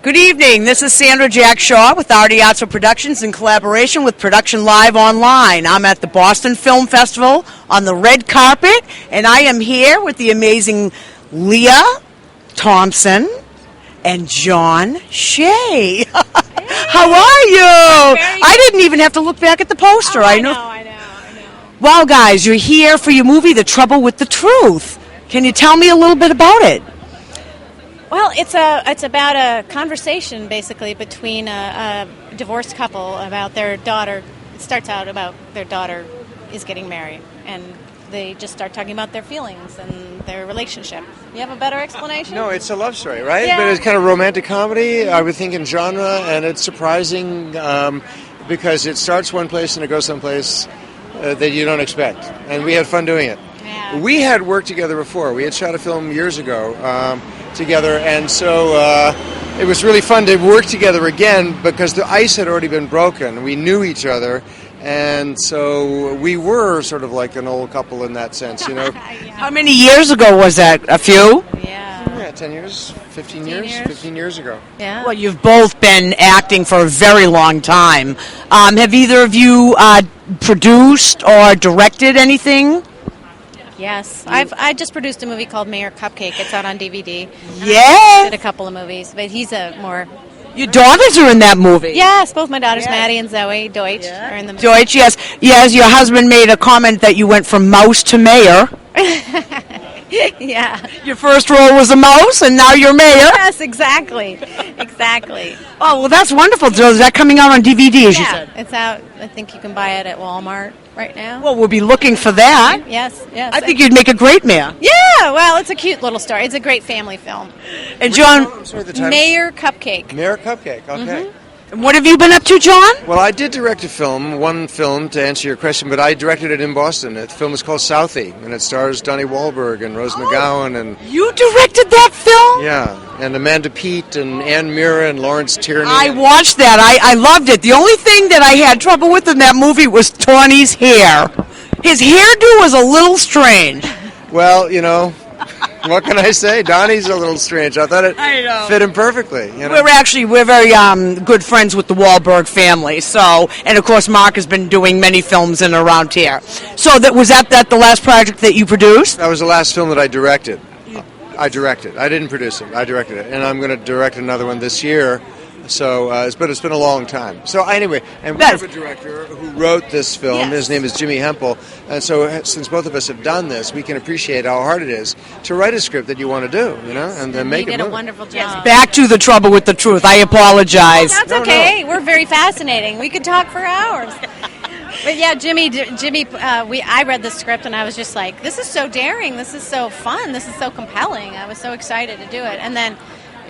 Good evening. This is Sandra Jack Shaw with ArtyArtzo Productions in collaboration with Production Live Online. I'm at the Boston Film Festival on the red carpet, and I am here with the amazing Lea Thompson and John Shea. How are you? I didn't even have to look back at the poster. I know. Well, guys, you're here for your movie, The Trouble with the Truth. Can you tell me a little bit about it? Well, it's about a conversation basically between a divorced couple about their daughter. It starts out about their daughter is getting married, and they just start talking about their feelings and their relationship. You have a better explanation? No, it's a love story, right? Yeah. But it's kind of romantic comedy, I would think, in genre, and it's surprising because it starts one place and it goes someplace that you don't expect. And we had fun doing it. Yeah. We had worked together before. We had shot a film years ago together, and so it was really fun to work together again because the ice had already been broken. We knew each other, and so we were sort of like an old couple in that sense, you know. Yeah. How many years ago was that? A few? Yeah. 10 years, 15 years, 15 years ago. Yeah. Well, you've both been acting for a very long time. Have either of you produced or directed anything? Yes. I just produced a movie called Mayor Cupcake. It's out on DVD. Yeah. Did a couple of movies, but he's a more... Your daughters are in that movie. Yes, both my daughters, Yes. Maddie and Zoe Deutsch, are in the movie. Deutsch, yes. Yes, your husband made a comment that you went from mouse to mayor. Yeah. Your first role was a mouse, and now you're mayor. Yes, exactly. Exactly. Oh, well, that's wonderful. So is that coming out on DVD, as you Yeah, said? it's out. I think you can buy it at Walmart right now. Well, we'll be looking for that. Yes. I think you'd make a great mayor. Yeah, well, it's a cute little story. It's a great family film. And John, I'm sorry, the title? Mayor Cupcake. Mayor Cupcake, okay. what have you been up to, John? Well, I did direct one film to answer your question, but I directed it in Boston. The film is called Southie, and it stars Donnie Wahlberg and Rose McGowan and You directed that film? and Amanda Peet and Ann Mira and Lawrence Tierney. I watched that. I loved it. The only thing that I had trouble with in that movie was Tawny's hair. His hairdo was a little strange. Well, you know, what can I say? Donnie's a little strange. I thought it I know. fit him perfectly. You know? We're very good friends with the Wahlberg family. So, and of course, Mark has been doing many films in and around here. So, was that the last project that you produced? That was the last film that I directed. I directed. I didn't produce it. I directed it, and I'm going to direct another one this year. So, but it's been a long time. So anyway, and we have a director who wrote this film. Yes. His name is Jimmy Hempel. And so, since both of us have done this, we can appreciate how hard it is to write a script that you want to do, you know, and then make He it. did a wonderful job. Back to The Trouble with the Truth. I apologize. That's okay. We're very fascinating. We could talk for hours. But yeah, Jimmy, I read the script and I was just like, this is so daring. This is so fun. This is so compelling. I was so excited to do it. And then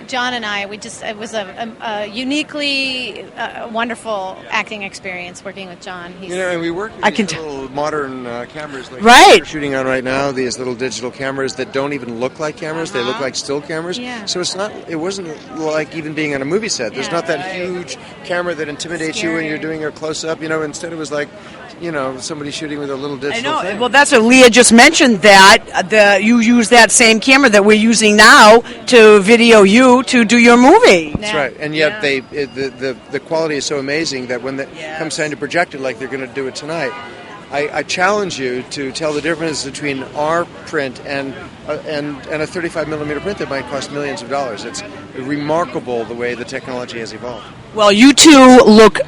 John and I, it was a uniquely wonderful acting experience working with John. You know, and we work with these little modern cameras like we're shooting on right now, these little digital cameras that don't even look like cameras. They look like still cameras. Yeah. So it wasn't like even being on a movie set. There's not that huge camera that intimidates you when you're doing a close-up. You know, instead it was like, you know, somebody shooting with a little digital thing. Well, that's what Lea just mentioned, that you use that same camera that we're using now to video you to do your movie. That's right. And yet the quality is so amazing that when it comes time to project it like they're going to do it tonight, I challenge you to tell the difference between our print and a 35 millimeter print that might cost millions of dollars. It's remarkable the way the technology has evolved. Well, you two look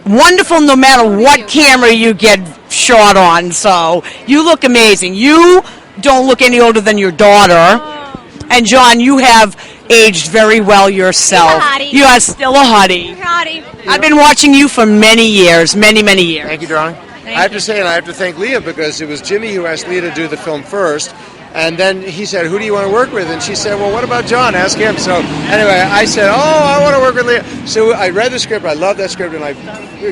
wonderful no matter what camera you get shot on, so you look amazing. You don't look any older than your daughter. And John, you have aged very well yourself. You are still a hottie. I've been watching you for many years, many years. Thank you, darling. I have to say, and I have to thank Lea, because it was Jimmy who asked Lea to do the film first. And then he said, who do you want to work with? And she said, well, what about John? Ask him. So anyway, I said, I want to work with Lea. So I read the script. I loved that script. And I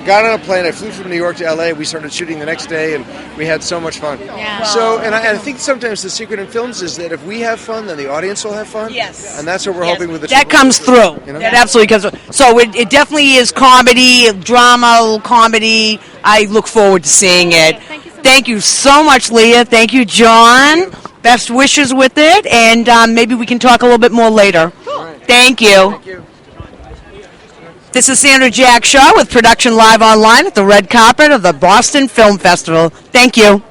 got on a plane. I flew from New York to L.A. We started shooting the next day, and we had so much fun. Yeah. So, and I think sometimes the secret in films is that if we have fun, then the audience will have fun. Yes. And that's what we're hoping with the That comes through. You know? That absolutely comes through. So it definitely is comedy, drama, comedy. I look forward to seeing it. Thank you so much, Lea. Thank you, John. Best wishes with it, and maybe we can talk a little bit more later. Cool. Thank you. Thank you. This is Sandra Jack Shaw with Production Live Online at the red carpet of the Boston Film Festival. Thank you.